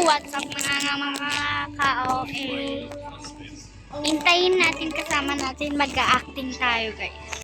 what's up mga ka-OA? Hintayin natin kasama natin mag-acting tayo guys.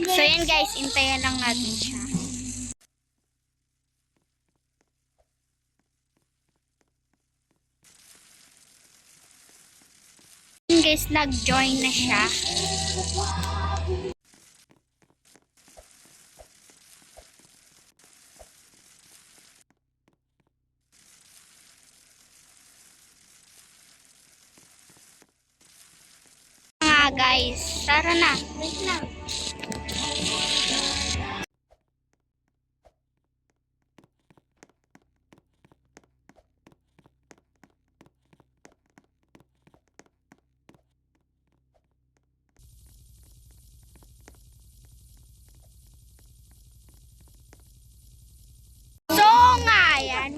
So yan guys, hintayin lang natin siya. Guys, nag-join na siya. Mga guys, tara na. Wait lang.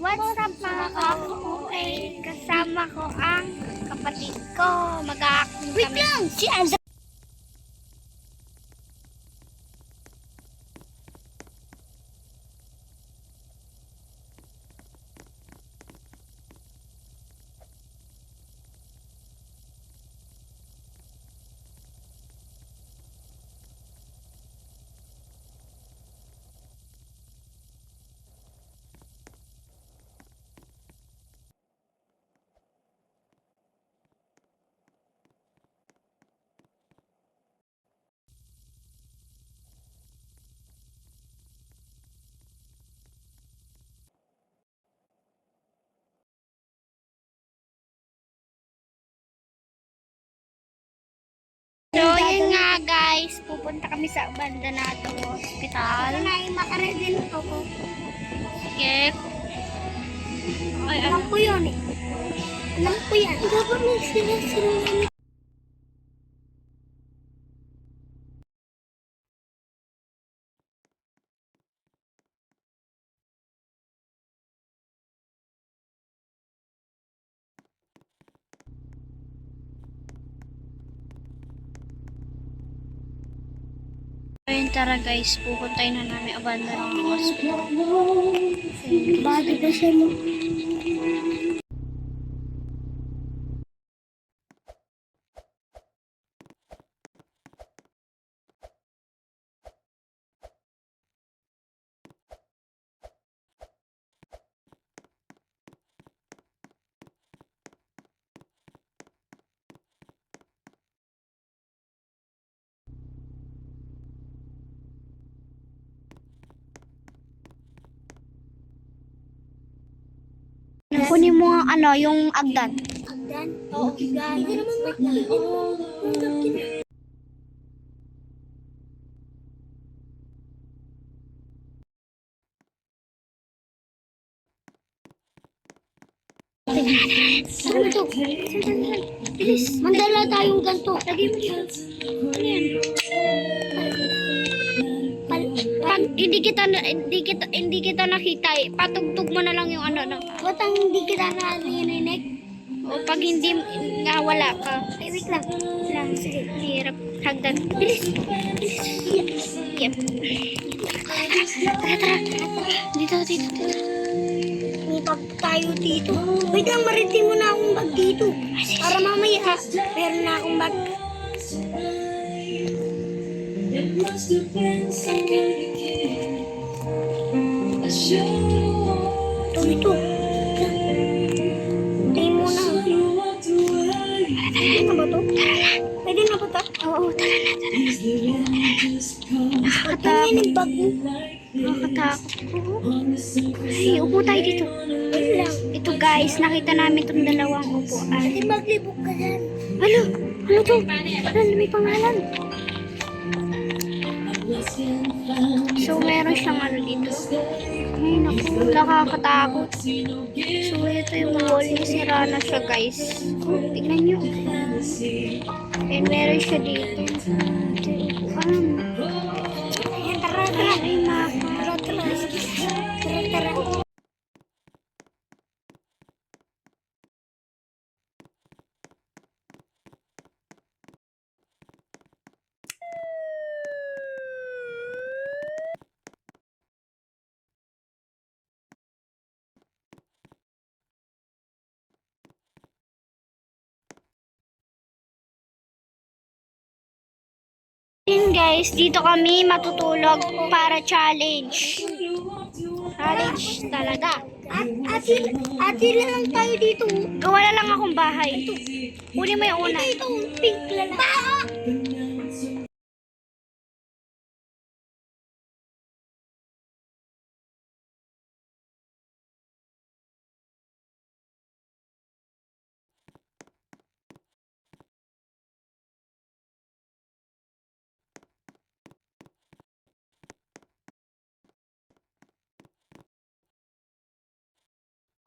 What's up mga ka-OA? Kasama ko ang kapatid ko. Mag-a-acting kami. Wait lang! Si Andra! So, yun nga guys, pupunta kami sa Abandonado Hospital. Ay, makaredin ko ko. Sige. Ay, alam ko yun eh. Alam ko yan. Dapat may sila. Ayun, tara guys, pupuntayin na namin Abandonado Hospital. Bakit ba siya mo? Kunin mo ang ano, yung agdan. Agdan? Oo, agdan. Hindi naman Saan ito? Bilis, mandala tayong ganito. Lagay mo dito. Ano yan? Pag hindi kita nakita eh, patugtog mo na lang yung ano no. Ba't ang hindi kita narinig? O pag hindi nga wala ka. Ay, wait lang. Sige, hirap. Hagdan. Bilis. Yep. Tara. Dito. May bag tayo dito. Wait lang, maritin mo na akong bag dito. Para mamaya, meron na akong bag. Ito. Tingin mo na. Tara na ba ito? Tara na. Pwede na ba ito? Oo, tara na. Nakakatakot. Ito yung bag mo. Nakakatakot. Ay, upo tayo dito. Ito guys, nakita namin itong dalawang upuan. Pwede maglibog ka dyan. Ano to? Ano, may pangalan? So, meron siyang ano dito. Ay, naku, nakakatakot. So, ito yung wall niya. Sira na siya, guys. Oh, tignan nyo. And meron siya dito. Ayan, tara, tara. Ay, tara, tara. Tara, tara. Yun guys, dito kami matutulog para challenge. Challenge talaga. Ate lang tayo dito. Gawa na lang akong bahay. Uli mo yung una. Ito, pink lang.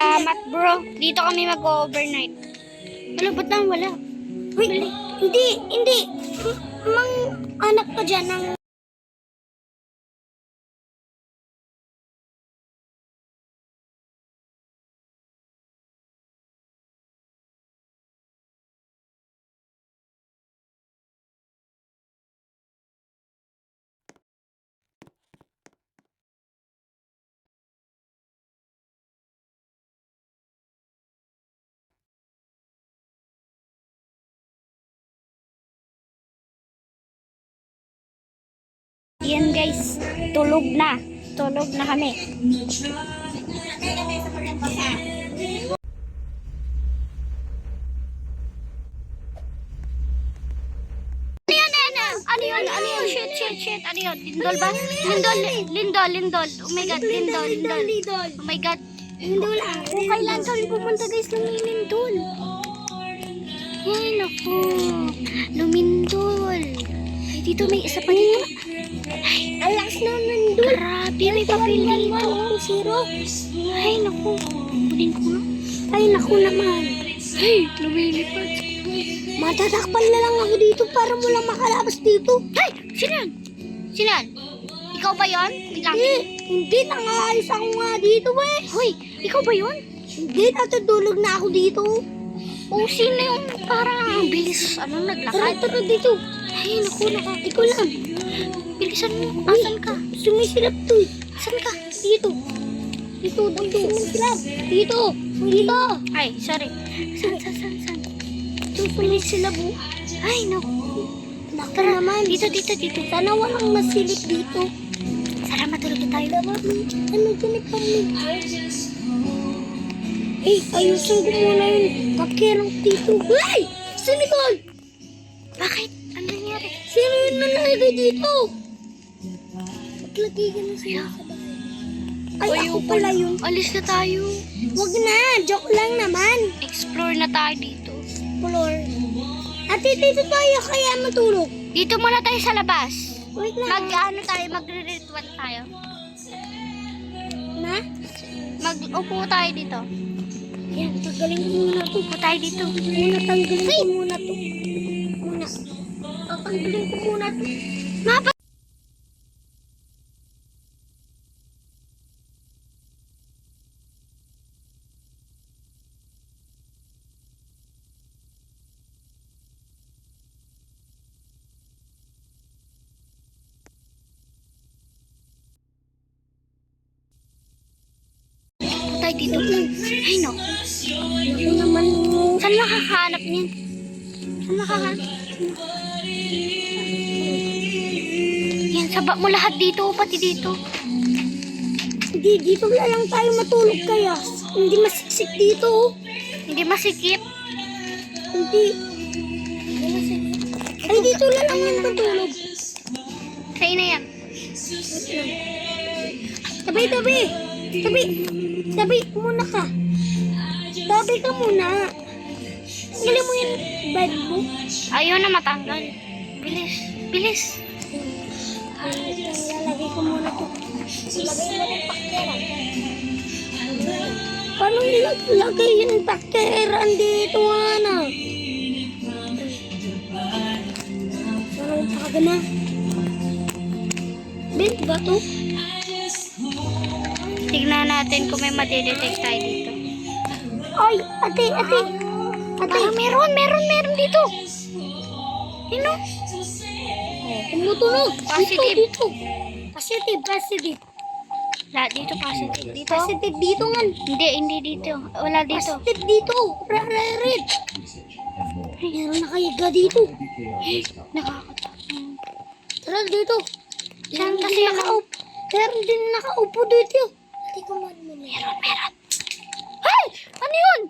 Salamat bro, dito kami mag-overnight. Wala, ba't nang wala? Wait, hindi. Mang anak ka dyan ng... Yan guys, tulog na. Tulog na kami. Ano yun? Shit. Ano yun? Lindol ba? Lindol. Oh my God, Lindol. Oh my God. Lindol. Kung kailan kami pumunta guys, lumilindol. Yan ako. Lumindol. Ay, dito may isa pa dito. Ay, alas naman doon. Grabe, may papel dito. Ay, naku. Kunin ko na. Ay, naku naman. Ay, lumilipad. Matatakpan na lang ako dito para mo lang makalabas dito. Ay, Sinan? Ikaw ba yun? Hindi. Nangaalis ako nga dito, eh. Hoy, ikaw ba yun? Hindi, natutulog na ako dito. O, sino yung parang ang bilis? Anong naglakad? Tara dito. Ay, naku. Ikaw lang. Bilisan mo. Asan ka? Sumisilap to eh. Asan ka? Dito. Sumisilap. Dito. Ay, sorry. San? Sumisilap mo. Ay, naku. Naku naman. Dito. Sana walang masilip dito. Sana matulog tayo. Ano ganit pa mo? Eh, ayusin ko muna yung kakirang dito. Ay! Si Nicole! Bakit? Ano nangyari? Sino yung nalagay dito? Maglagay ka na sila sa bahay. Ay, ako pala yun. Alis na tayo. Wag na, joke lang naman. Explore na tayo dito. Explore. Ate, dito tayo kaya matulog. Dito muna tayo sa labas. Wait lang. Magre-ritual tayo. Na? Mag-upo tayo dito. Yan, tanggalin ko muna ito. Upo tayo dito. Tanggalin ko muna ito. Tanggalin ko muna ito. Tayo dito. Ay, no. Ako naman. Saan makakahanap niyan? Yan, saba mo lahat dito, pati dito. Hindi, dito na lang tayo matulog kaya. Hindi masiksik dito. Hindi masikip? Hindi. Ay, dito na lang yan matulog. Sa'yo na yan. Tabi muna ka. Tabi ka muna. Tanggalin mo yung bed mo. Ayaw na matanggal. Bilis. Lalagay ko muna ito. Lagay mo ng pakeran. Paano ilagay yung pakeran dito, Ana? Parang paga na. Bint ba to? Tignan natin kung may matidetect tayo dito. Ay, ate. Meron dito. Ano? Tumutunog. Positive. Dito. Positive. Lahat dito positive. Dito? Positive dito nga. Hindi dito. Wala dito. Positive dito. Red. Meron na kayiga dito. Nakakatakot. Tara dito. Saan kasi nakaupo? Meron din nakaupo dito. Hindi ko Meron. Hey! Ano yun?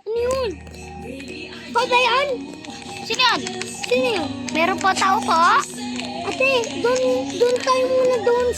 Ba yan? Sino yan? Meron po tao po? Ate, doon tayo muna doon.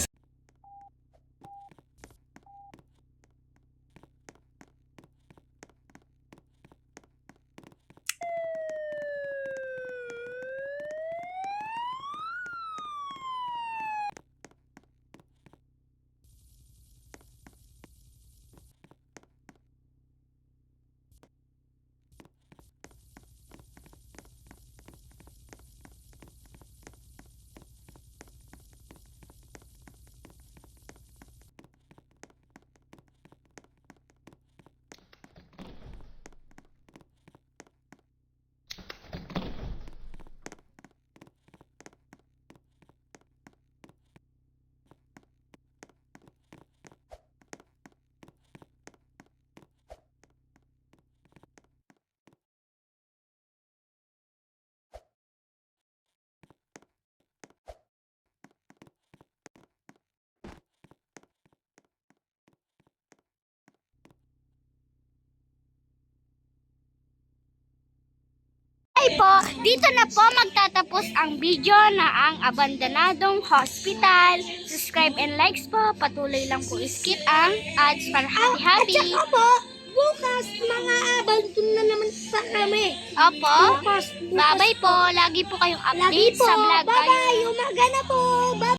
Po, dito na po magtatapos ang video na ang abandonadong hospital. Subscribe and likes po. Patuloy lang po skip ang ads para happy. At saka po, bukas mga abandon na naman pa kami. Opo. Bukas. Bye-bye po. Lagi po kayong update sa vlog. Bye-bye. Umaga na po. Bye-bye.